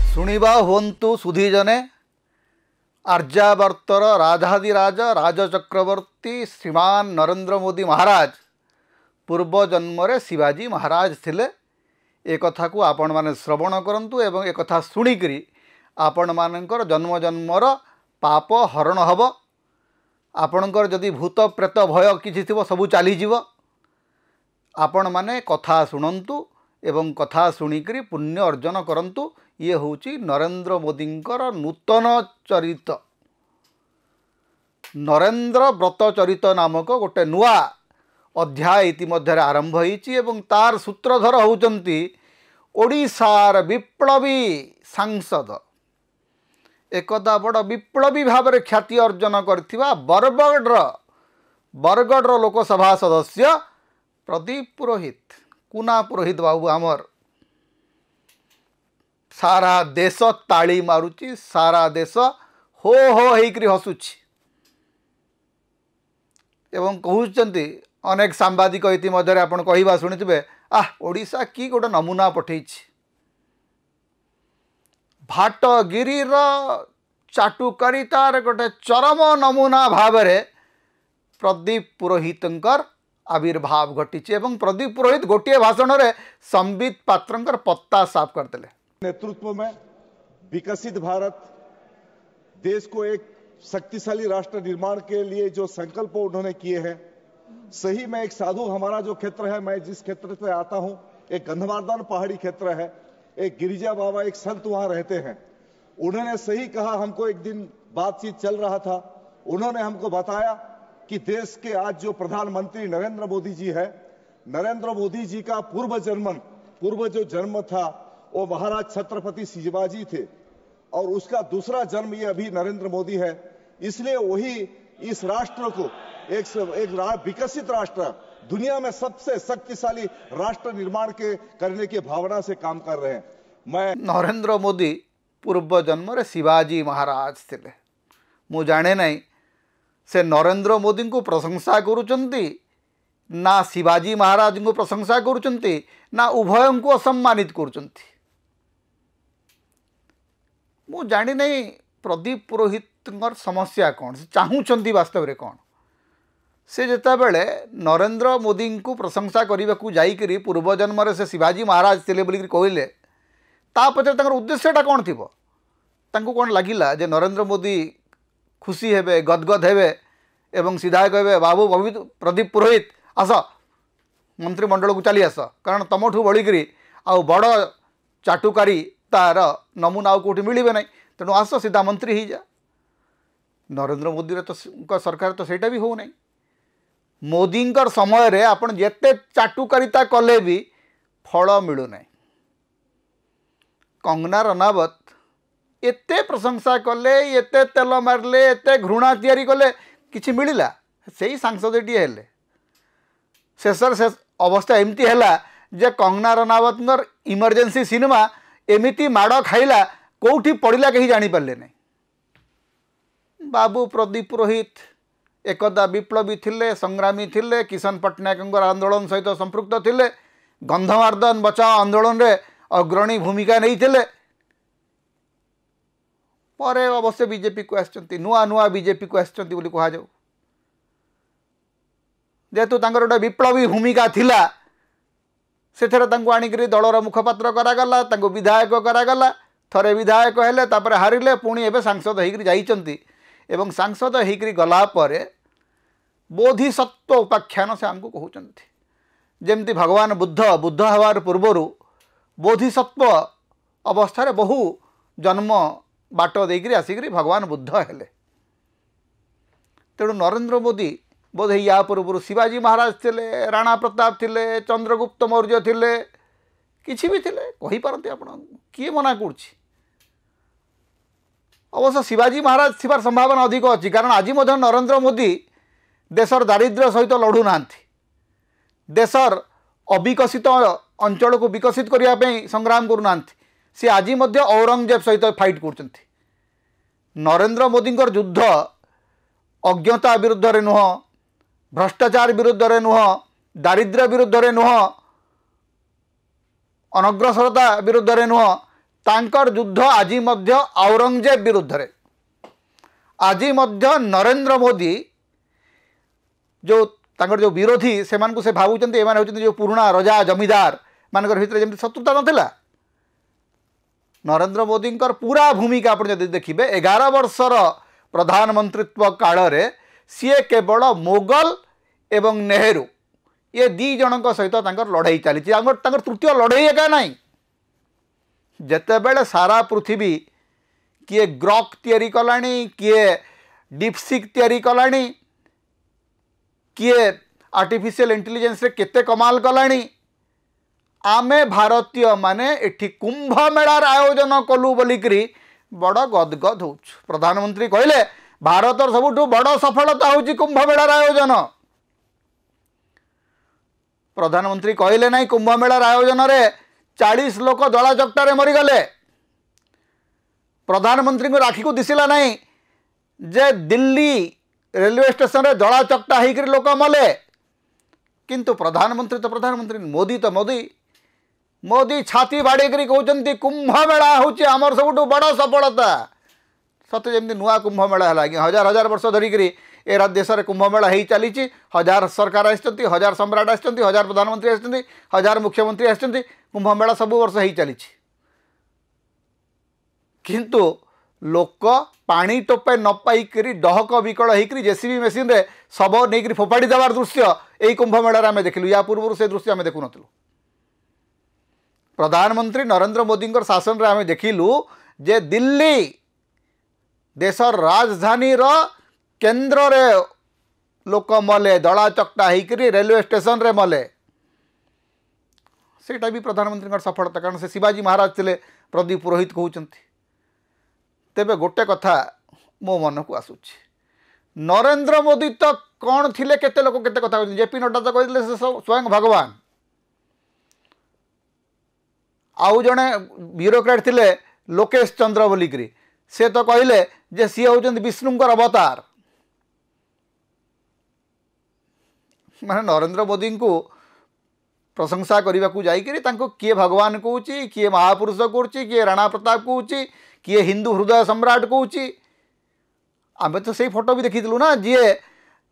शुणिबा हुंतु सुधीजने आर्यावर्तर राजाधिराज राजचक्रवर्ती श्रीमान नरेंद्र मोदी महाराज पूर्व जन्मरे शिवाजी महाराज थिले। एक कथा को आपण माने श्रवण करंतु एवं एक कथा शुणिकरी आपण मानकर जन्म जन्मर पाप हरण हब। आपणकर जदि भूत प्रेत भय किछि थिबो सबु चाली जीव। आपण माने कथा शुणंतु एवं कथा शुणिकरी पुण्य अर्जन करंतु। ये होची नरेंद्र मोदींकर नूतन चरित नरेंद्र व्रत चरित नामक गोटे नुआ अध्याय इतिमध्य आरंभ होईची एवं तार सूत्रधर होउचंती ओडिशार विप्लवी सांसद एकदा बड़ विप्लवी भाव में ख्याति अर्जन करथिबा बरगढ़ लोकसभा सदस्य प्रदीप पुरोहित। कुना पुरोहित बाबू आमर सारा देश ताली मारुची, सारा देश हो हो होइकरी हसुची एवं कहउचंती। अनेक सांबादिक इतिमध्य आपण कहवा शुणिथिबे ओडिशा की गोटे नमूना पठेइछि। भाटगिरीर चाटुकारितार गोटे चरम नमूना भाव में प्रदीप पुरोहितंकर आविर्भाव घटी एवं प्रदीप पुरोहित गोटे भाषण में संबित पात्रंकर पत्ता साफ करते। नेतृत्व में विकसित भारत देश को एक शक्तिशाली राष्ट्र निर्माण के लिए जो संकल्प उन्होंने किए हैं, सही में एक साधु हमारा जो क्षेत्र है, मैं जिस क्षेत्र से आता हूं एक गंधमार्दन पहाड़ी क्षेत्र है, एक गिरिजा बाबा एक संत वहां रहते हैं। उन्होंने सही कहा, हमको एक दिन बातचीत चल रहा था, उन्होंने हमको बताया कि देश के आज जो प्रधानमंत्री नरेंद्र मोदी जी है, नरेंद्र मोदी जी का पूर्व जो जन्म था वो महाराज छत्रपति शिवाजी थे और उसका दूसरा जन्म ये अभी नरेंद्र मोदी है। इसलिए वही इस राष्ट्र को एक विकसित राष्ट्र, दुनिया में सबसे शक्तिशाली राष्ट्र निर्माण करने की भावना से काम कर रहे हैं। मैं नरेंद्र मोदी पूर्व जन्म रे शिवाजी महाराज थे। मु जाने नहीं से नरेंद्र मोदी को प्रशंसा करुचंती ना शिवाजी महाराज को प्रशंसा करुचंती ना उभय को असम्मानित करुचंती। मु जानी नहीं प्रदीप पुरोहित समस्या कौन, से चाहूँगी वास्तव में कौन। से जिते बड़े नरेंद्र मोदी को प्रशंसा करने को जाइकरी पूर्व जन्म से शिवाजी महाराज थे बोलिक कहले, ता पछरे उद्देश्यटा कौन थी? कौन लगिला जे नरेंद्र मोदी खुशी हेबे, गदगद हेबे एवं सीधा कहे बाबू प्रदीप पुरोहित आस मंत्रिमंडल को चली आस, कारण तुमठू बढ़िकी आउ बड़ चाटुकारी तार नमूना आउ कौटी मिले ना, तेणु आस सीधा मंत्री ही जा। नरेंद्र मोदी तो सरकार तो सेटा भी हो नहीं। मोदी समय रे आपण जेते चाटुकारिता कले भी फल मिलू ना। कंगना रनावत एते प्रशंसा कले, एते तेल मारले, एते घृणा तैयारी कले, किछि मिलिला? से ही सांसदटी हेले। शेषर से अवस्था एमती है जे कंगना रनावत इमरजेंसी सिनेमा एमिती माड़ खाइला कौटी पड़िला कहीं जानी पारे नहीं। बाबू प्रदीप पुरोहित एकदा विप्लवी थिले, संग्रामी थिले, किशन पट्टनायक आंदोलन सहित संपृक्त थिले, गंधमार्दन बचाओ आंदोलन रे अग्रणी भूमिका नहीं थिले। परे अवश्य बीजेपी को आसचंती, नुआ नुआ बीजेपी को आसचंती बोली कहा जाऊ। जेहेतु तांकर गोटे विप्लवी भूमिका थिला, सेथरे तांको आनिकरी दलर मुखपात्र करागला, तांको विधायक करागला। थरे विधायक हेले, तापर हारिले, पुणी एबे सांसद होइकरी जाइचंती एवं सांसद होइकरी गला परे बोधिसत्व उपाख्यान से आमको कहउचंती। जेमती भगवान बुद्ध हवार पूर्वरु बोधिसत्व अवस्था बहु जन्म बाट देकरी आसिकरी भगवान बुद्ध हेले। तेणु नरेंद्र मोदी बोध या पूर्व शिवाजी महाराज थिले, राणा प्रताप थिले, चंद्रगुप्त मौर्य थिले, किछि भी थिले कहि पारंती आपण, किए मना करुछि? अवश्य शिवाजी महाराज थिबार संभावना अधिक अच्छी, कारण आज नरेंद्र मोदी देशर दारिद्र्य सहित लड़ू ना, देशर अविकसित अंचल को विकसित करने संग्राम करूना। सी आज औरंगजेब सहित फाइट कर। नरेंद्र मोदी युद्ध अज्ञता विरुद्ध रे नुह, भ्रष्टाचार विरुद्ध रे नुह, दारिद्र्य विरुद्ध रे नुह, अनग्रसरता विरुद्ध रे नुह तांकर युद्ध आज मध्य औरंगजेब विरुद्ध रे आज मध्य नरेंद्र मोदी जो तांकर जो विरोधी से भावुं एमाने होउछन्ति जो पुराना रजा जमीदार मानकर भितर जमी शत्रुता नथिला। नरेंद्र मोदी पूरा भूमिका आप देखिए 11 वर्षर प्रधानमंत्रित्व काल रे सी केवल मोगल एवं नेहरू ये दी जन सहित लड़ाई चली तृतीय लड़ाई एका नाई जितेबले सारा पृथ्वी किए ग्रॉक तैयारी कलानी किए डिपसिक तैयारी कलानी किए आर्टिफिशियल इंटेलिजेंस रे केते कमाल कलानी आमे भारतीय माने एठी कुंभ मेलार आयोजन कलु बोलिकरी बड़ गदगद हो। प्रधानमंत्री कहले भारतर सबुठु बड़ सफलता होची कुंभ मेलार आयोजन। प्रधानमंत्री कहले नहीं कुंभ मेलार आयोजन रे 40 लोक दला चकटारे मरीगले। प्रधानमंत्री को राखी को दिसिला नहीं जे दिल्ली रेलवे स्टेशन रे दला चकटा होकर लोक मले किंतु प्रधानमंत्री तो प्रधानमंत्री मोदी तो मोदी छाती बाड़ी करी कहते कुंभ मेला हूँ आमर सब बड़ सफलता सत्य जमी नुआ कुंभ मेला है हजार हजार वर्ष धरिकी ए देश में कुंभ मेला हो चली 1000 सरकार आसती 1000 सम्राट आसती 1000 प्रधानमंत्री आसती 1000 मुख्यमंत्री आसती कुंभ मेला सब वर्ष हो चली किंतु लोक पानी टोपे न पाइक डहक विकल होकर जेसीबी मेसीन रे शब नहीं फोपाड़ी देवार दृश्य यही कुंभ मेला आम देखिलु या पूर्व से दृश्य आम देखु नथिलु। प्रधानमंत्री नरेंद्र मोदी शासन रे आम देखिलु जे दिल्ली देशर राजधानी रो केंद्र रे लोक मले दला चकटा होकर रेलवे स्टेशन रे मले सेटा भी प्रधानमंत्री सफलता कारण से शिवाजी महाराज थे प्रदीप पुरोहित कहते। तेबे गोटे कथा मो मन को आसूची नरेंद्र मोदी तो कौन थिले केते लोक केते कथा जेपी नड्डा तो कहते से स्वयं भगवान आउ जड़े ब्यूरोक्रेट थिले लोकेश चंद्र बोलिकी से तो कहले जे सी होउछन्ति विष्णुंकर अवतार माने नरेंद्र मोदी को प्रशंसा करने को जाइए किए भगवान कहूँ किए महापुरुष कहूँ किए राणा प्रताप कहूँ किए हिंदू हृदय सम्राट कहूँ आम तो सही फोटो भी देखीलु ना जी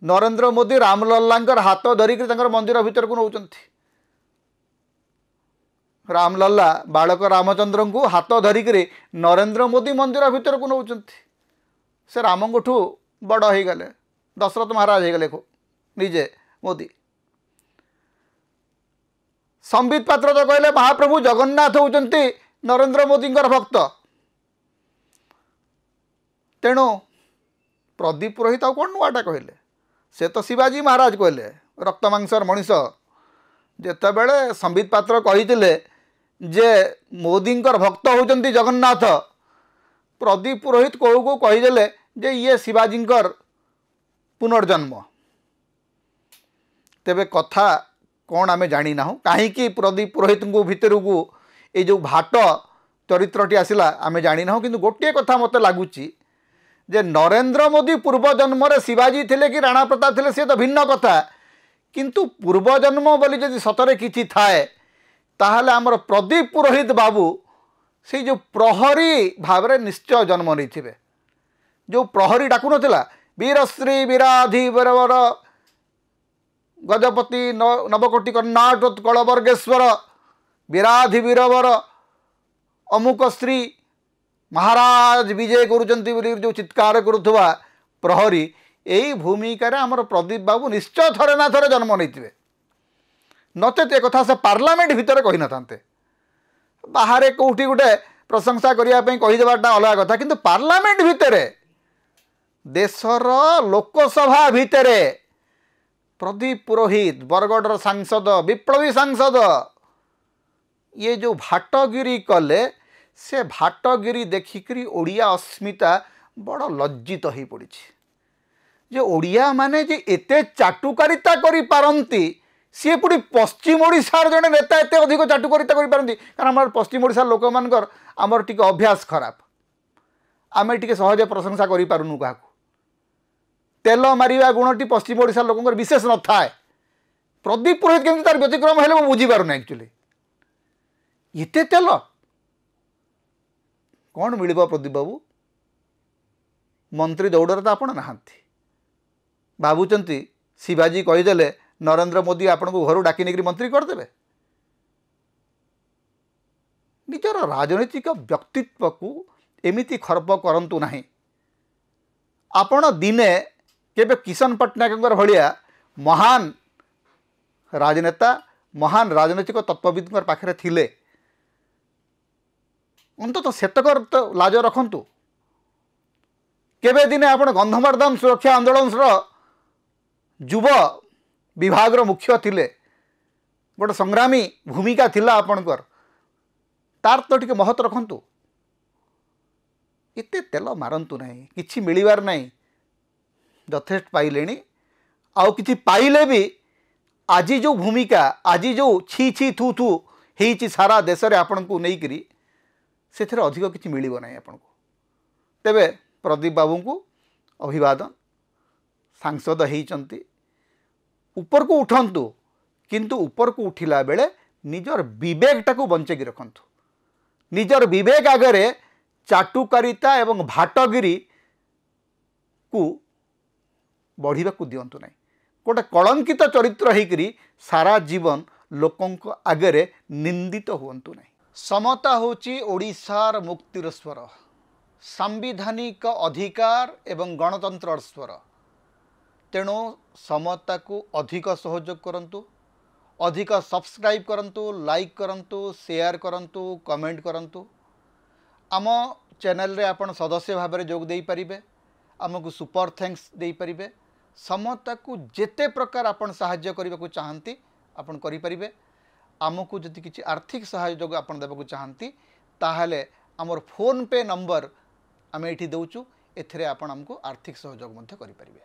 नरेंद्र मोदी रामलल्ला हाथ धरिक मंदिर भीतर को नौकरी रामलल्ला बालक रामचंद्र को हाथ धरिक नरेंद्र मोदी मंदिर भीतर को नौकरी से राम ठू बड़ हो गले दशरथ महाराज हो गले निजे मोदी। संबित पात्र तो कहले महाप्रभु जगन्नाथ होउचंती नरेंद्र मोदी भक्त तेणु प्रदीप पुरोहित आ कौन नुआटा कहले से तो शिवाजी महाराज कहले रक्त मांसर मनीष जेतेबेले संबित पात्र कहिथिले जे मोदी भक्त होउचंती जगन्नाथ प्रदीप पुरोहित कहू को कहीदेले जे ये शिवाजी पुनर्जन्म। तेबे कथा कौन आमे जानी ना कहीं प्रदीप पुरोहित को भितर को ये जो भाट चरित्रटी आसला आमे जानी ना किंतु गोटे कथा मत लगुच जे नरेंद्र मोदी पूर्वजन्म रे शिवाजी थिले कि राणा प्रताप थिले से तो भिन्न कथा किंतु पूर्वजन्म बोली जदि सतरे किछि थाए ताहले आमर प्रदीप पुरोहित बाबू से जो प्रहरी भाव में निश्चय जन्म नहीं थे जो प्रहरी डाकु नथिला वीरश्री वीराधि बरवर गजपति नवकोटि कर्णाटोत्कल वर्गेश्वर विराधि वीरवर अमुक श्री महाराज विजय करुचंती जो चित्कार करुवा प्रहरी यही भूमिकार आमर प्रदीप बाबू निश्चय थरे ना थरे जन्म नहीं नचेत एक कथा से पार्लियामेंट भितर कही न थांते बाहर कौटी गोटे प्रशंसा करने कहीदेवाटा अलग कथा किंतु पार्लियामेंट भितर देशर लोकसभा भितर प्रदीप पुरोहित बरगढ़ सांसद विप्लवी सांसद ये जो भाटगिरी कले से भाटगिरी देखिकी ओडिया अस्मिता बड़ लज्जित हो पड़ी जे ओडिया माने जे एते चाटुकारिता करि पारंती सी पुणी पश्चिम ओडिशार जड़े नेता एत अधिक चाटुकारिता करि पारंती कारण आम पश्चिम ओडिशा लोक मानकर आमर टिके अभ्यास खराब आम टिके सहजे प्रशंसा करि पारुनु काहाकू तेल मारिबा गुणटी पश्चिम ओडिशा लोकंकर विशेष न थाए प्रदीप पुरोहित केमती तार व्यतिक्रम हेले बुझी पारुना एक्चुअली एते तेल कौन मिल प्रदीप बाबू मंत्री दौड़े तो आपण नहांती भावुंट शिवाजी कहीदेले नरेंद्र मोदी आपण को घर डाकी नहीं मंत्री करदे निजर राजनीतिक व्यक्तित्व को एमिति खर्ब करंतु नहीं आपण दिने केबे किशन पट्टनायक भाया महान राजनेता महान राजनैतिक तत्वविद पाखे थिले अंततः सेतकर तो लाज रखंतु केबे दिने आपण गंधमार्दन सुरक्षा आंदोलन युव विभाग मुख्य थिले गोटे संग्रामी भूमिका थिला आपणकर तार तो टिके महत्व रखंतु एते तेल मारंतु नहीं किछि मिलिबार नहीं यथेष्ट पाइले आउ किछि पाइले भी आज जो भूमिका आज जो छी छी थू थू ही सारा देश में आपण को नहीं करी से अधिक किछि मिलिबो नहीं आपण को तेबे प्रदीप बाबू को अभिवादन सांसद होइचंती ऊपर को उठंतु किंतु ऊपर को उठिला बेले निजर विवेकटा को बंचेकी रखंतु निजर विवेक आगरे चाटुकारिता एवं भाटगिरी को बढ़िबा को दियंतु नहीं गोटे कलंकित चरित्र होकरी सारा जीवन लोकों आगरे निंदित हुंतु नहीं समता होची ओडिशार मुक्तिर स्वर सांविधानिक अधिकार एवं गणतंत्र स्वर तेणु समता को अधिक सहयोग करंतु अधिक सब्सक्राइब करंतु लाइक करंतु शेयर करंतु कमेंट करंतु आम चैनल रे आपण सदस्य भाव में जोग दे पारिबे आमको सुपर थैंक्स दे पारिबे समता को जेते प्रकार आपण सहाय्य करने को चाहती आपण करि परिबे आमको जदि किछि आर्थिक सहयोग आपण देबा को चाहती ताहले हमर फोन पे नंबर आमे एठी दउचु एथरे आपण हमको आर्थिक सहयोग मध्य करि परिबे।